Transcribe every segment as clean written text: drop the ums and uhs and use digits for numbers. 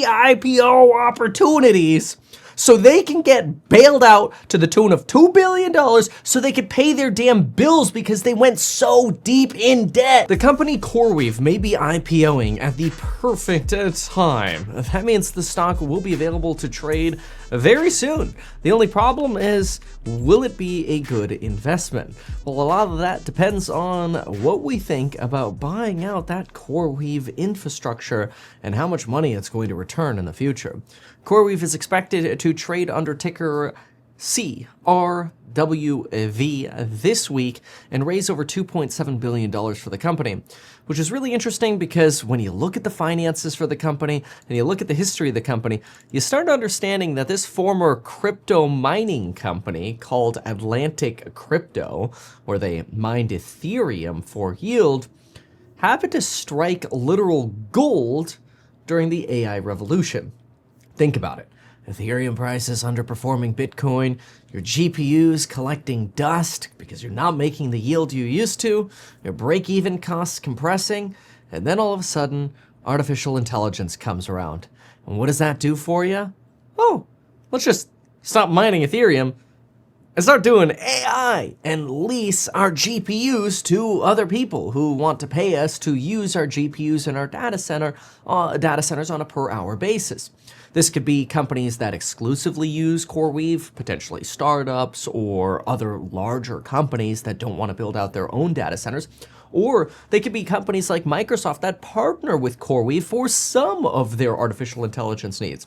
pre-IPO opportunities so they can get bailed out to the tune of $2 billion so they could pay their damn bills because they went so deep in debt. The company CoreWeave may be IPOing at the perfect time. That means the stock will be available to trade very soon. The only problem is, will it be a good investment? Well, a lot of that depends on what we think about buying out that CoreWeave infrastructure and how much money it's going to return in the future. CoreWeave is expected to trade under ticker CRWV this week and raise over $2.7 billion for the company, which is really interesting because when you look at the finances for the company and you look at the history of the company, you start understanding that this former crypto mining company called Atlantic Crypto, where they mined Ethereum for yield, happened to strike literal gold during the AI revolution. Think about it. Ethereum prices underperforming Bitcoin, your GPUs collecting dust because you're not making the yield you used to, your break-even costs compressing, and then all of a sudden, artificial intelligence comes around. And what does that do for you? Oh, let's just stop mining Ethereum and start doing AI and lease our GPUs to other people who want to pay us to use our GPUs in our data centers on a per-hour basis. This could be companies that exclusively use CoreWeave, potentially startups or other larger companies that don't want to build out their own data centers. Or they could be companies like Microsoft that partner with CoreWeave for some of their artificial intelligence needs.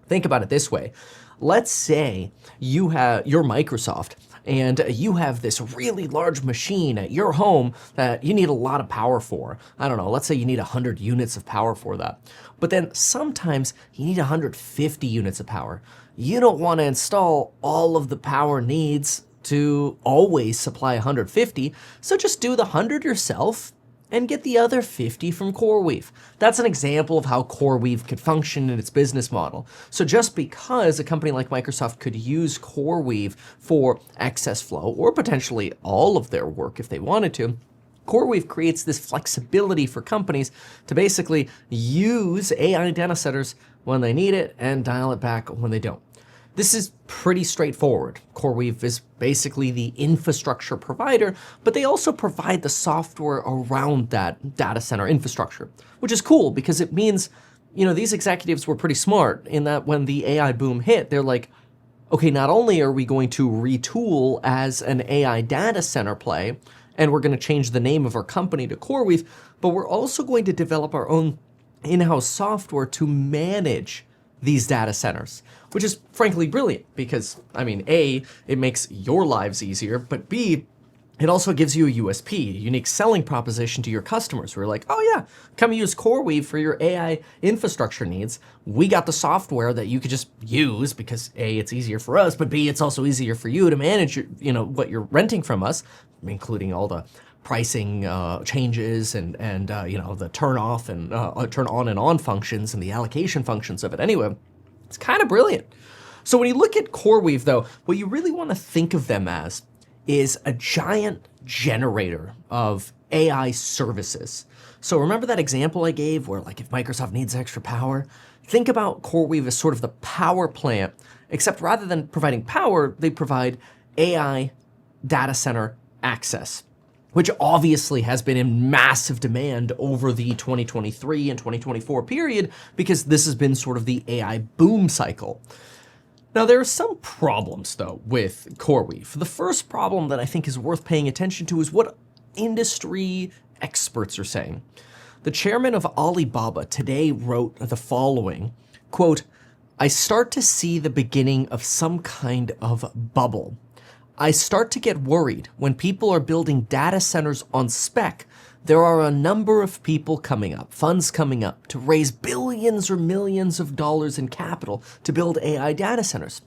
Think about it this way. Let's say you're Microsoft and you have this really large machine at your home that you need a lot of power for. I don't know, let's say you need 100 units of power for that. But then sometimes you need 150 units of power. You don't want to install all of the power needs to always supply 150, so just do the 100 yourself and get the other 50 from CoreWeave. That's an example of how CoreWeave could function in its business model. So just because a company like Microsoft could use CoreWeave for excess flow, or potentially all of their work if they wanted to, CoreWeave creates this flexibility for companies to basically use AI data centers when they need it and dial it back when they don't. This is pretty straightforward. CoreWeave is basically the infrastructure provider, but they also provide the software around that data center infrastructure, which is cool because it means, these executives were pretty smart in that when the AI boom hit, they're like, okay, not only are we going to retool as an AI data center play, and we're going to change the name of our company to CoreWeave, but we're also going to develop our own in-house software to manage these data centers, which is frankly brilliant because, A, it makes your lives easier, but B, it also gives you a USP, a unique selling proposition to your customers who are like, oh yeah, come use CoreWeave for your AI infrastructure needs. We got the software that you could just use because A, it's easier for us, but B, it's also easier for you to manage what you're renting from us, including all the pricing changes and the turn off and turn on and on functions and the allocation functions of it. Anyway, it's kind of brilliant. So when you look at CoreWeave though, what you really want to think of them as is a giant generator of AI services. So remember that example I gave where if Microsoft needs extra power, think about CoreWeave as sort of the power plant, except rather than providing power, they provide AI data center access, which obviously has been in massive demand over the 2023 and 2024 period because this has been sort of the AI boom cycle. Now, there are some problems, though, with CoreWeave. The first problem that I think is worth paying attention to is what industry experts are saying. The chairman of Alibaba today wrote the following, quote, "I start to see the beginning of some kind of bubble. I start to get worried when people are building data centers on spec. There are a number of people coming up, funds coming up, to raise billions or millions of dollars in capital to build AI data centers.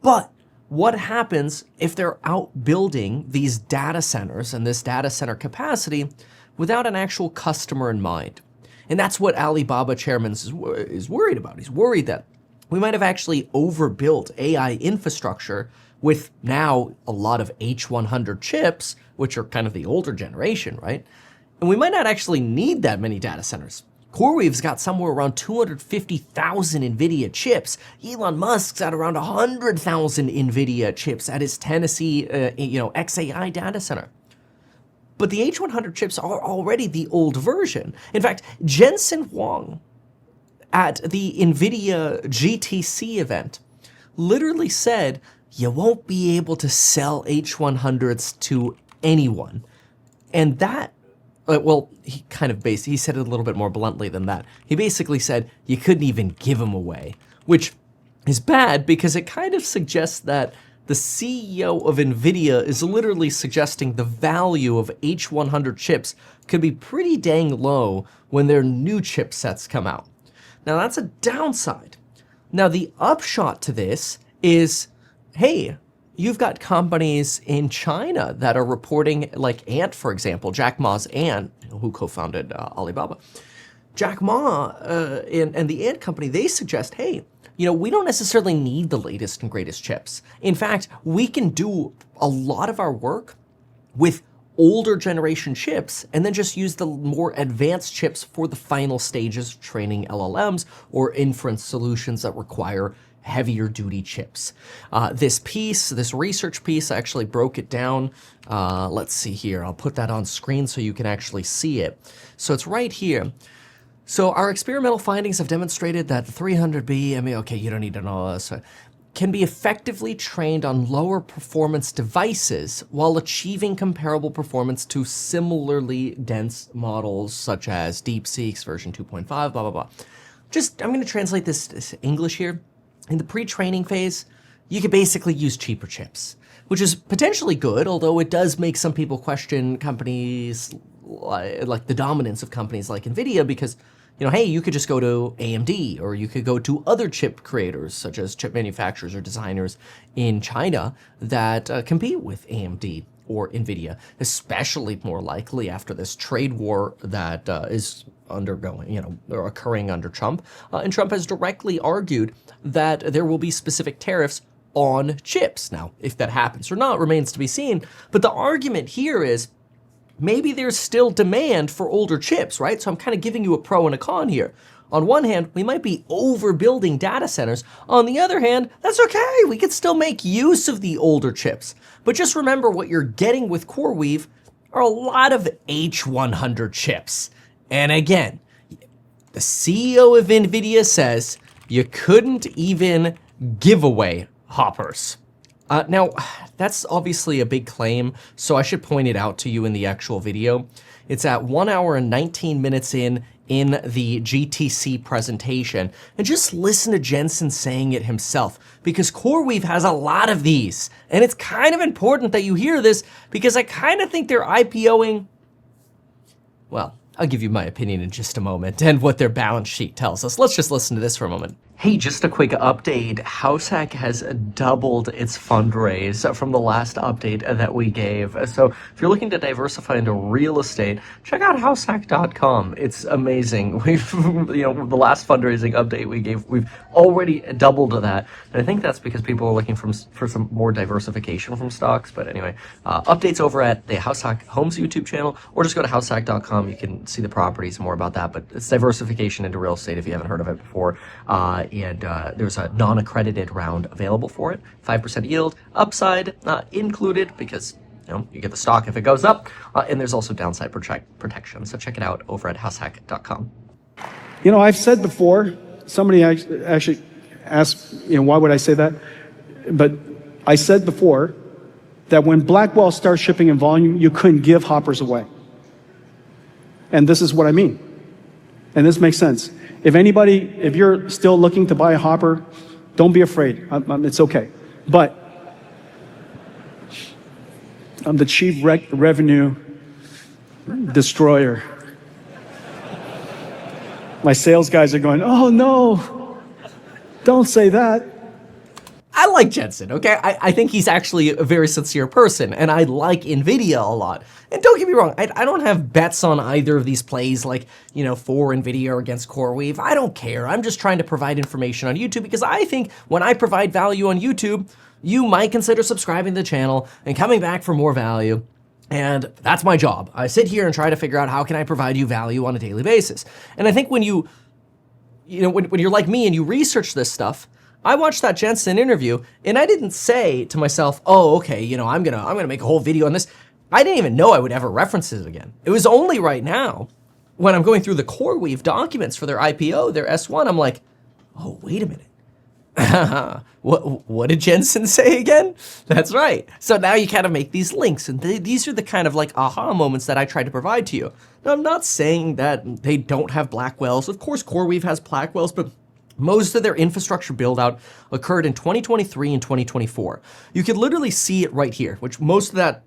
But what happens if they're out building these data centers and this data center capacity without an actual customer in mind?" And that's what Alibaba chairman is worried about. He's worried that we might have actually overbuilt AI infrastructure with now a lot of H100 chips, which are kind of the older generation, right? And we might not actually need that many data centers. CoreWeave's got somewhere around 250,000 NVIDIA chips. Elon Musk's at around 100,000 NVIDIA chips at his Tennessee, XAI data center. But the H100 chips are already the old version. In fact, Jensen Huang at the NVIDIA GTC event literally said, you won't be able to sell H100s to anyone. And that, he said it a little bit more bluntly than that. He basically said you couldn't even give them away, which is bad because it kind of suggests that the CEO of NVIDIA is literally suggesting the value of H100 chips could be pretty dang low when their new chipsets come out. Now that's a downside. Now the upshot to this is, hey, you've got companies in China that are reporting, like Ant, for example, Jack Ma's Ant, who co-founded Alibaba. Jack Ma and the Ant company, they suggest, hey, we don't necessarily need the latest and greatest chips. In fact, we can do a lot of our work with older generation chips and then just use the more advanced chips for the final stages of training LLMs or inference solutions that require heavier duty chips. This research piece, I actually broke it down. Let's see here. I'll put that on screen so you can actually see it. So it's right here. So our experimental findings have demonstrated that the 300B, you don't need to know this, can be effectively trained on lower performance devices while achieving comparable performance to similarly dense models such as DeepSeek's version 2.5, blah, blah, blah. I'm going to translate this to English here. In the pre-training phase, you could basically use cheaper chips, which is potentially good, although it does make some people question companies like the dominance of companies like NVIDIA because, hey, you could just go to AMD or you could go to other chip creators such as chip manufacturers or designers in China that compete with AMD or NVIDIA, especially more likely after this trade war that is undergoing, or occurring under Trump. And Trump has directly argued that there will be specific tariffs on chips. Now, if that happens or not remains to be seen. But the argument here is maybe there's still demand for older chips, right? So I'm kind of giving you a pro and a con here. On one hand, we might be overbuilding data centers. On the other hand, that's okay. We can still make use of the older chips. But just remember what you're getting with CoreWeave are a lot of H100 chips. And again, the CEO of NVIDIA says you couldn't even give away hoppers. Now, that's obviously a big claim, so I should point it out to you in the actual video. It's at 1 hour and 19 minutes in the GTC presentation. And just listen to Jensen saying it himself, because CoreWeave has a lot of these. And it's kind of important that you hear this, because I kind of think they're IPOing, well, I'll give you my opinion in just a moment and what their balance sheet tells us. Let's just listen to this for a moment. Hey, just a quick update. HouseHack has doubled its fundraise from the last update that we gave. So if you're looking to diversify into real estate, check out househack.com. It's amazing. We've, the last fundraising update we gave, we've already doubled that. And I think that's because people are looking for some more diversification from stocks. But anyway, updates over at the HouseHack Homes YouTube channel, or just go to househack.com. You can see the properties, more about that. But it's diversification into real estate if you haven't heard of it before. And there's a non-accredited round available for it. 5% yield, upside included, because you get the stock if it goes up, and there's also downside protection. So check it out over at househack.com. I've said before, somebody actually asked, why would I say that? But I said before that when Blackwell starts shipping in volume, you couldn't give hoppers away. And this is what I mean. And this makes sense. If you're still looking to buy a hopper, don't be afraid. It's okay. But I'm the chief revenue destroyer. My sales guys are going, oh no, don't say that. I like Jensen, okay? I think he's actually a very sincere person, and I like NVIDIA a lot. And don't get me wrong, I don't have bets on either of these plays, like, for NVIDIA or against CoreWeave. I don't care. I'm just trying to provide information on YouTube, because I think when I provide value on YouTube, you might consider subscribing to the channel and coming back for more value. And that's my job. I sit here and try to figure out how can I provide you value on a daily basis. And I think when when you're like me and you research this stuff, I watched that Jensen interview and I didn't say to myself, oh, okay, I'm gonna make a whole video on this. I didn't even know I would ever reference it again. It was only right now when I'm going through the CoreWeave documents for their IPO, their S1, I'm like, oh, wait a minute. What did Jensen say again? That's right. So now you kind of make these links, and these are the kind of like aha moments that I try to provide to you. Now, I'm not saying that they don't have Blackwells. Of course, CoreWeave has Blackwells, but most of their infrastructure build out occurred in 2023 and 2024. You could literally see it right here, which most of that,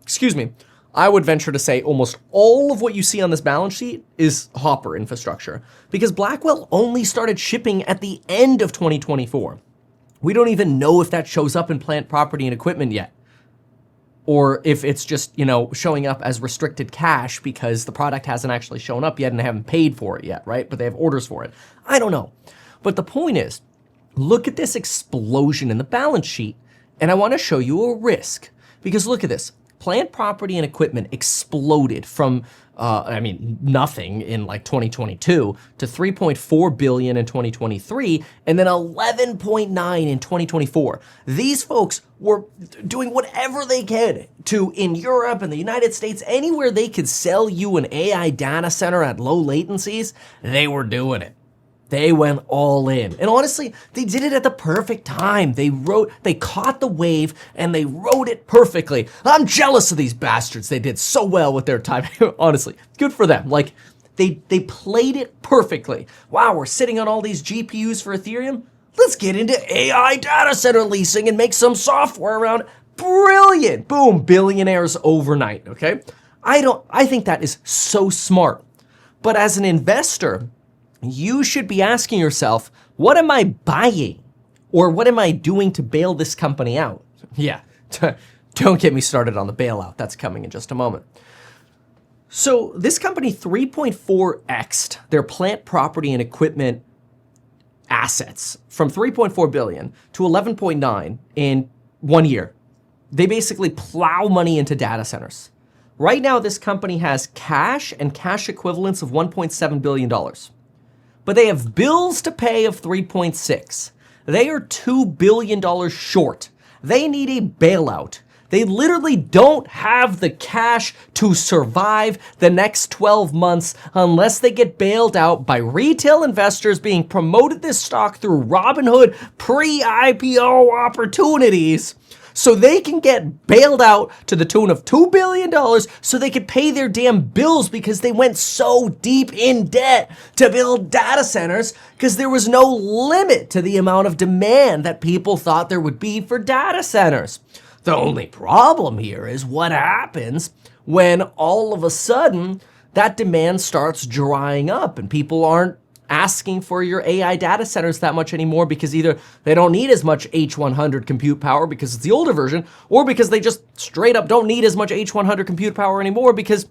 excuse me, I would venture to say almost all of what you see on this balance sheet is Hopper infrastructure, because Blackwell only started shipping at the end of 2024. We don't even know if that shows up in plant property and equipment yet, or if it's just, showing up as restricted cash because the product hasn't actually shown up yet and they haven't paid for it yet, right? But they have orders for it. I don't know. But the point is, look at this explosion in the balance sheet, and I want to show you a risk, because look at this. Plant property and equipment exploded from, nothing in like 2022 to 3.4 billion in 2023, and then 11.9 in 2024. These folks were doing whatever they could to, in Europe and the United States, anywhere they could sell you an AI data center at low latencies, they were doing it. They went all in. And honestly, they did it at the perfect time. They caught the wave and they rode it perfectly. I'm jealous of these bastards. They did so well with their time. Honestly, good for them. Like, they played it perfectly. Wow, we're sitting on all these GPUs for Ethereum. Let's get into AI data center leasing and make some software around it. Brilliant. Boom, billionaires overnight, okay? I think that is so smart. But as an investor, you should be asking yourself, what am I buying? Or what am I doing to bail this company out? Yeah, don't get me started on the bailout. That's coming in just a moment. So this company 3.4x'd their plant property and equipment assets from 3.4 billion to 11.9 in 1 year. They basically plow money into data centers. Right now, this company has cash and cash equivalents of $1.7 billion. But they have bills to pay of 3.6. They are $2 billion short. They need a bailout. They literally don't have the cash to survive the next 12 months unless they get bailed out by retail investors being promoted this stock through Robinhood pre-IPO opportunities, so they can get bailed out to the tune of $2 billion so they could pay their damn bills, because they went so deep in debt to build data centers because there was no limit to the amount of demand that people thought there would be for data centers. The only problem here is what happens when all of a sudden that demand starts drying up and people aren't asking for your AI data centers that much anymore, because either they don't need as much H100 compute power because it's the older version, or because they just straight up don't need as much H100 compute power anymore because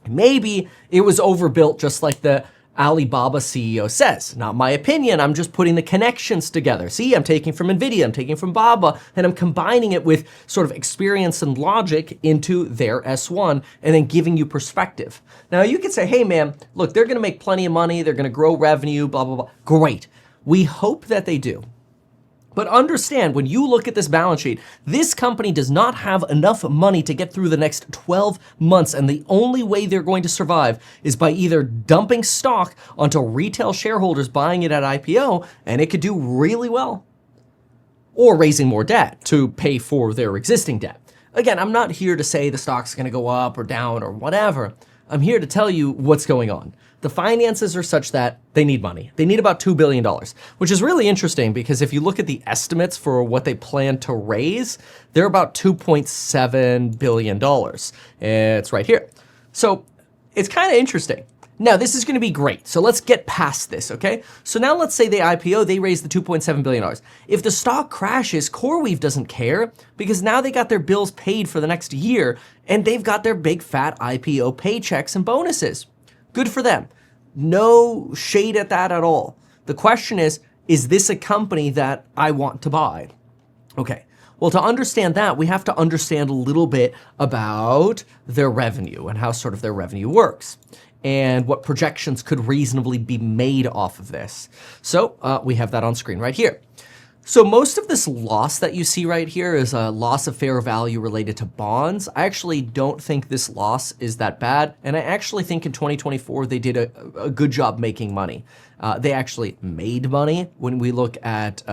maybe it was overbuilt, just like the Alibaba CEO says. Not my opinion, I'm just putting the connections together. See, I'm taking from NVIDIA, I'm taking from Baba, and I'm combining it with sort of experience and logic into their S1 and then giving you perspective. Now you could say, hey man, look, they're gonna make plenty of money, they're gonna grow revenue, blah, blah, blah. Great. We hope that they do. But understand, when you look at this balance sheet, this company does not have enough money to get through the next 12 months, and the only way they're going to survive is by either dumping stock onto retail shareholders buying it at IPO, and it could do really well, or raising more debt to pay for their existing debt. Again, I'm not here to say the stock's gonna go up or down or whatever. I'm here to tell you what's going on. The finances are such that they need money. They need about $2 billion, which is really interesting because if you look at the estimates for what they plan to raise, they're about $2.7 billion. It's right here. So it's kind of interesting. Now, this is going to be great. So let's get past this, okay? So now let's say they IPO, they raise the $2.7 billion. If the stock crashes, CoreWeave doesn't care because now they got their bills paid for the next year and they've got their big fat IPO paychecks and bonuses. Good for them. No shade at that at all. The question is this a company that I want to buy? Okay, Well, to understand that, we have to understand a little bit about their revenue and how sort of their revenue works and what projections could reasonably be made off of this. So we have that on screen right here. So most of this loss that you see right here is a loss of fair value related to bonds. I actually don't think this loss is that bad. And I actually think in 2024, they did a good job making money. They actually made money when we look at,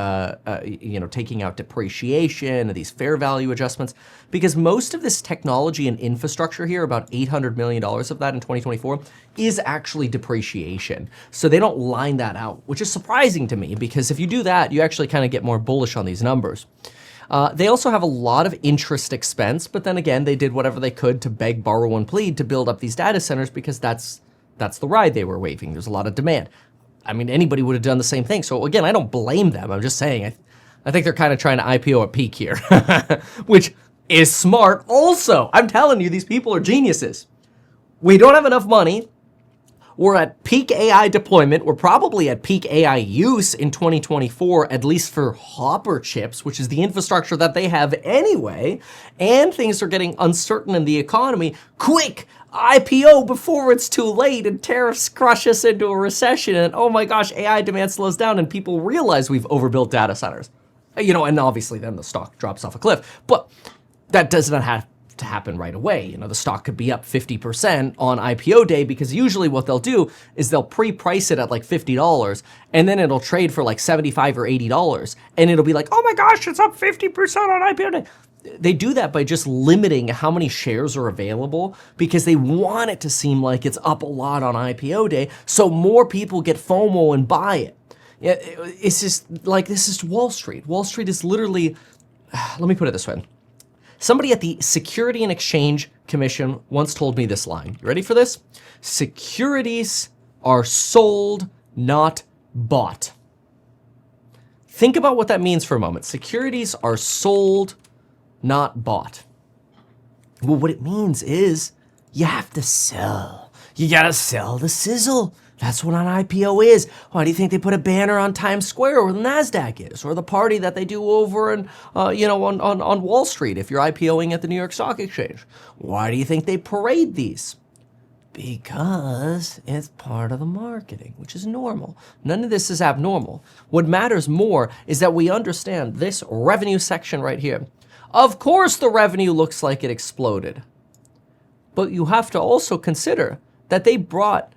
taking out depreciation and these fair value adjustments, because most of this technology and infrastructure here, about $800 million of that in 2024, is actually depreciation. So they don't line that out, which is surprising to me, because if you do that, you actually kind of get more bullish on these numbers. They also have a lot of interest expense, but then again, they did whatever they could to beg, borrow, and plead to build up these data centers, because that's the ride they were waving. There's a lot of demand. I mean, anybody would have done the same thing. So again, I don't blame them. I'm just saying, I think they're kind of trying to IPO at peak here, which is smart also. I'm telling you, these people are geniuses. We don't have enough money. We're at peak AI deployment. We're probably at peak AI use in 2024, at least for Hopper chips, which is the infrastructure that they have anyway. And things are getting uncertain in the economy. Quick, IPO before it's too late and tariffs crush us into a recession. And oh my gosh, AI demand slows down and people realize we've overbuilt data centers. And obviously then the stock drops off a cliff. But that does not have to happen right away. The stock could be up 50% on IPO day, because usually what they'll do is they'll pre-price it at like $50 and then it'll trade for like $75 or $80 and it'll be like, oh my gosh, it's up 50% on IPO day. They do that by just limiting how many shares are available, because they want it to seem like it's up a lot on IPO day so more people get FOMO and buy it. It's just like, this is Wall Street. Wall Street is literally, let me put it this way. Somebody at the Security and Exchange Commission once told me this line. You ready for this? Securities are sold, not bought. Think about what that means for a moment. Securities are sold, not bought. Well, what it means is you have to sell. You gotta sell the sizzle. That's what an IPO is. Why do you think they put a banner on Times Square where the NASDAQ is, or the party that they do over on Wall Street if you're IPOing at the New York Stock Exchange? Why do you think they parade these? Because it's part of the marketing, which is normal. None of this is abnormal. What matters more is that we understand this revenue section right here. Of course, the revenue looks like it exploded, but you have to also consider that they brought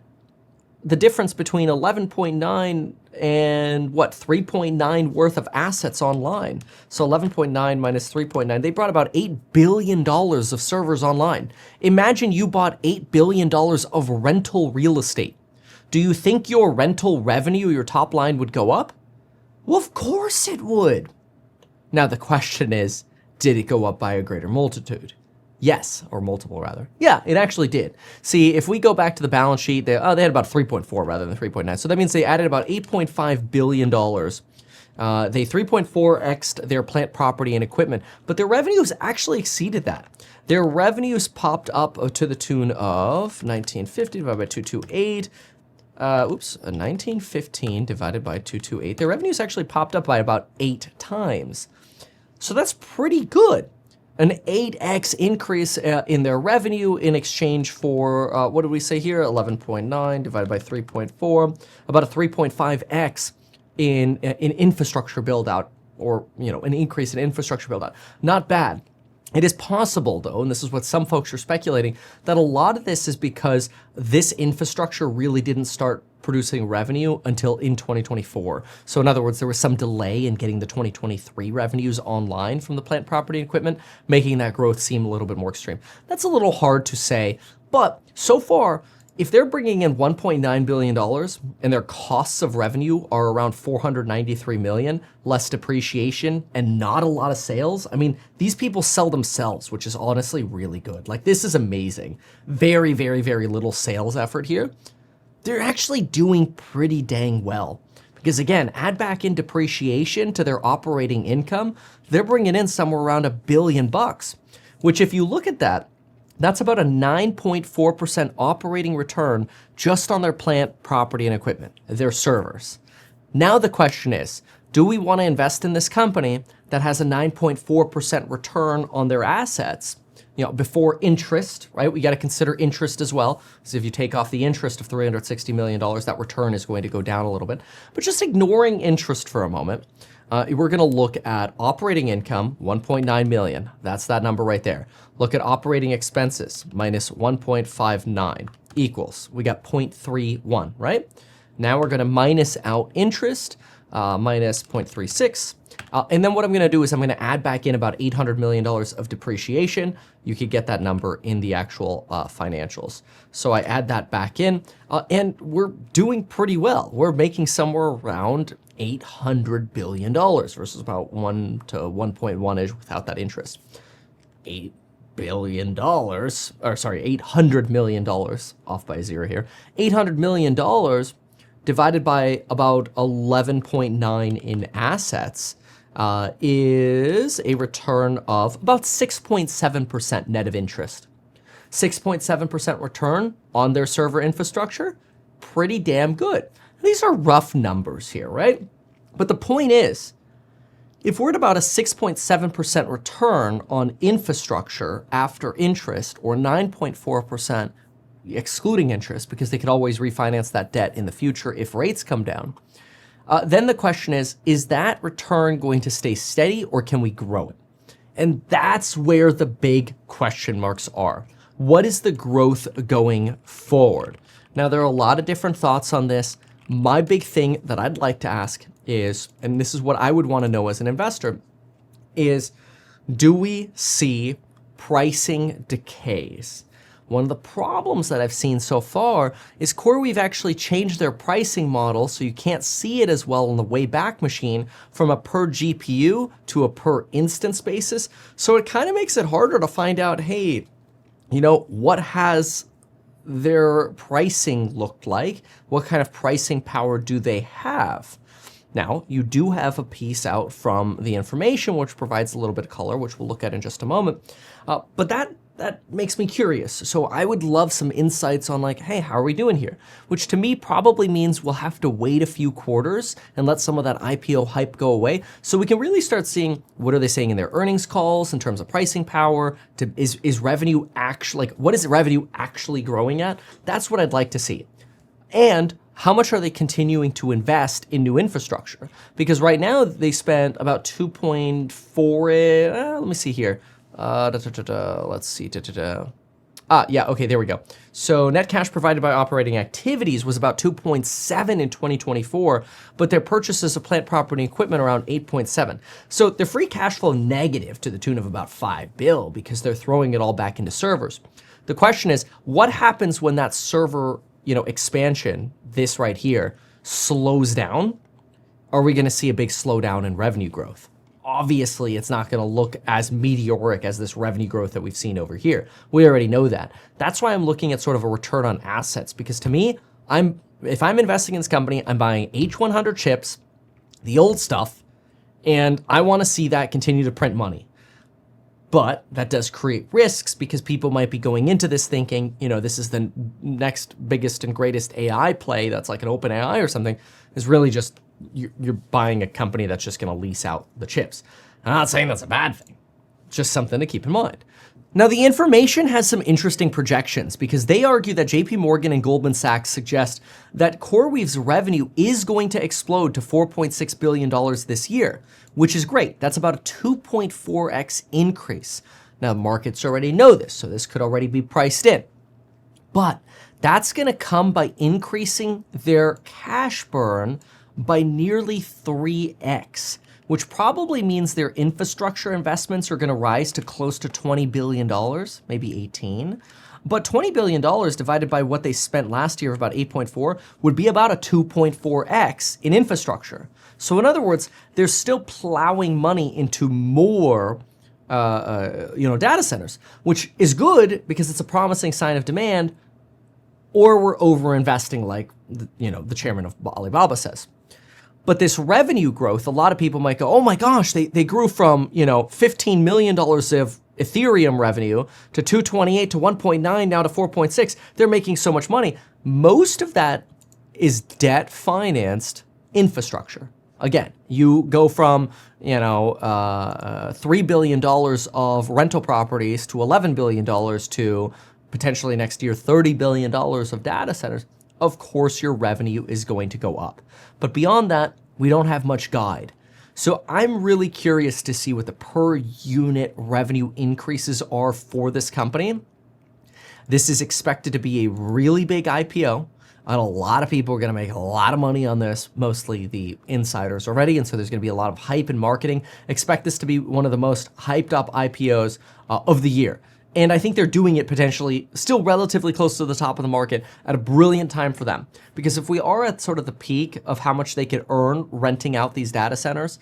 the difference between 11.9 and 3.9 worth of assets online. So 11.9 minus 3.9, they brought about $8 billion of servers online. Imagine you bought $8 billion of rental real estate. Do you think your rental revenue, your top line, would go up? Well, of course it would. Now the question is, did it go up by a greater multitude? Yes, or multiple rather. Yeah, it actually did. See, if we go back to the balance sheet, they had about 3.4 rather than 3.9. So that means they added about $8.5 billion. They 3.4x'd their plant, property, and equipment, but their revenues actually exceeded that. Their revenues popped up to the tune of 1950 divided by 228. 1915 divided by 228. Their revenues actually popped up by about 8 times. So that's pretty good. An 8x increase in their revenue in exchange for, what did we say here? 11.9 divided by 3.4, about a 3.5x in infrastructure build out, or an increase in infrastructure build out. Not bad. It is possible, though, and this is what some folks are speculating, that a lot of this is because this infrastructure really didn't start producing revenue until in 2024. So in other words, there was some delay in getting the 2023 revenues online from the plant, property, and equipment, making that growth seem a little bit more extreme. That's a little hard to say, but so far, if they're bringing in $1.9 billion and their costs of revenue are around $493 million, less depreciation and not a lot of sales, I mean, these people sell themselves, which is honestly really good. Like, this is amazing. Very, very, very little sales effort here. They're actually doing pretty dang well. Because again, add back in depreciation to their operating income, they're bringing in somewhere around $1 billion, which if you look at that, that's about a 9.4% operating return just on their plant, property, and equipment, their servers. Now the question is, Do we want to invest in this company that has a 9.4% return on their assets, before interest, right? We got to consider interest as well. So if you take off the interest of $360 million, that return is going to go down a little bit. But just ignoring interest for a moment, we're going to look at operating income, 1.9 million. That's that number right there. Look at operating expenses, minus 1.59 equals. We got 0.31, right? Now we're going to minus out interest, minus 0.36. And then what I'm going to do is I'm going to add back in about $800 million of depreciation. You could get that number in the actual financials. So I add that back in, and we're doing pretty well. We're making somewhere around $800 billion versus about 1 to 1.1-ish without that interest. $800 million, off by a zero here. $800 million divided by about 11.9 in assets is a return of about 6.7% net of interest. 6.7% return on their server infrastructure, pretty damn good. These are rough numbers here, right? But the point is, if we're at about a 6.7% return on infrastructure after interest, or 9.4% excluding interest, because they could always refinance that debt in the future if rates come down, then the question is that return going to stay steady or can we grow it? And that's where the big question marks are. What is the growth going forward? Now, there are a lot of different thoughts on this. My big thing that I'd like to ask is, and this is what I would want to know as an investor, is do we see pricing decays? One of the problems that I've seen so far is CoreWeave actually changed their pricing model so you can't see it as well on the Wayback Machine from a per GPU to a per instance basis. So it kind of makes it harder to find out, hey, what has their pricing looked like? What kind of pricing power do they have? Now, you do have a piece out from the information, which provides a little bit of color, which we'll look at in just a moment. But that makes me curious. So I would love some insights on like, hey, how are we doing here? Which to me probably means we'll have to wait a few quarters and let some of that IPO hype go away so we can really start seeing what are they saying in their earnings calls in terms of pricing power. Is revenue actually, what is revenue actually growing at? That's what I'd like to see. And how much are they continuing to invest in new infrastructure? Because right now they spent about 2.4, let me see here. Let's see. Yeah, okay, there we go. So net cash provided by operating activities was about 2.7 in 2024, but their purchases of plant, property, and equipment around 8.7. So they're free cash flow negative to the tune of about $5 billion because they're throwing it all back into servers. The question is, what happens when that server, expansion, this right here, slows down? Are we going to see a big slowdown in revenue growth? Obviously, it's not going to look as meteoric as this revenue growth that we've seen over here. We already know that. That's why I'm looking at sort of a return on assets, because to me, if I'm investing in this company, I'm buying H100 chips, the old stuff, and I want to see that continue to print money. But that does create risks because people might be going into this thinking, this is the next biggest and greatest AI play that's like an open AI or something, is really just you're buying a company that's just going to lease out the chips. I'm not saying that's a bad thing. It's just something to keep in mind. Now, the information has some interesting projections because they argue that JP Morgan and Goldman Sachs suggest that CoreWeave's revenue is going to explode to $4.6 billion this year, which is great. That's about a 2.4x increase. Now, markets already know this, so this could already be priced in. But that's going to come by increasing their cash burn by nearly 3x, which probably means their infrastructure investments are going to rise to close to $20 billion, maybe 18. But $20 billion divided by what they spent last year of about 8.4 would be about a 2.4x in infrastructure. So in other words, they're still plowing money into more data centers, which is good because it's a promising sign of demand, or we're over-investing like the chairman of Alibaba says. But this revenue growth, a lot of people might go, oh my gosh, they grew from, $15 million of Ethereum revenue to 228 to 1.9, now to 4.6. They're making so much money. Most of that is debt financed infrastructure. Again, you go from, $3 billion of rental properties to $11 billion to potentially next year $30 billion of data centers. Of course, your revenue is going to go up. But beyond that, we don't have much guide. So I'm really curious to see what the per unit revenue increases are for this company. This is expected to be a really big IPO. And a lot of people are going to make a lot of money on this, mostly the insiders already. And so there's going to be a lot of hype and marketing. Expect this to be one of the most hyped up IPOs of the year. And I think they're doing it potentially still relatively close to the top of the market at a brilliant time for them. Because if we are at sort of the peak of how much they could earn renting out these data centers,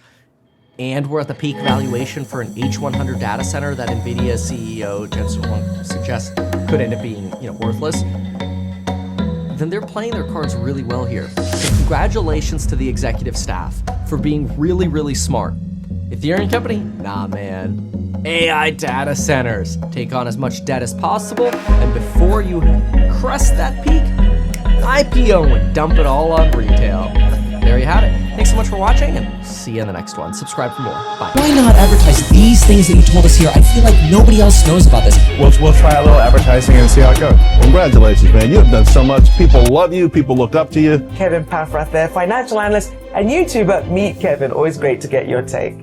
and we're at the peak valuation for an H100 data center that NVIDIA CEO Jensen Huang suggests could end up being worthless, then they're playing their cards really well here. So congratulations to the executive staff for being really, really smart. Ethereum company? Nah, man. AI data centers. Take on as much debt as possible, and before you crest that peak, IPO and dump it all on retail. There you have it. Thanks so much for watching, and see you in the next one. Subscribe for more. Bye. Why not advertise these things that you told us here? I feel like nobody else knows about this. We'll try a little advertising and see how it goes. Congratulations, man. You've done so much. People love you. People look up to you. Kevin Paffrath there, financial analyst and YouTuber. Meet Kevin. Always great to get your take.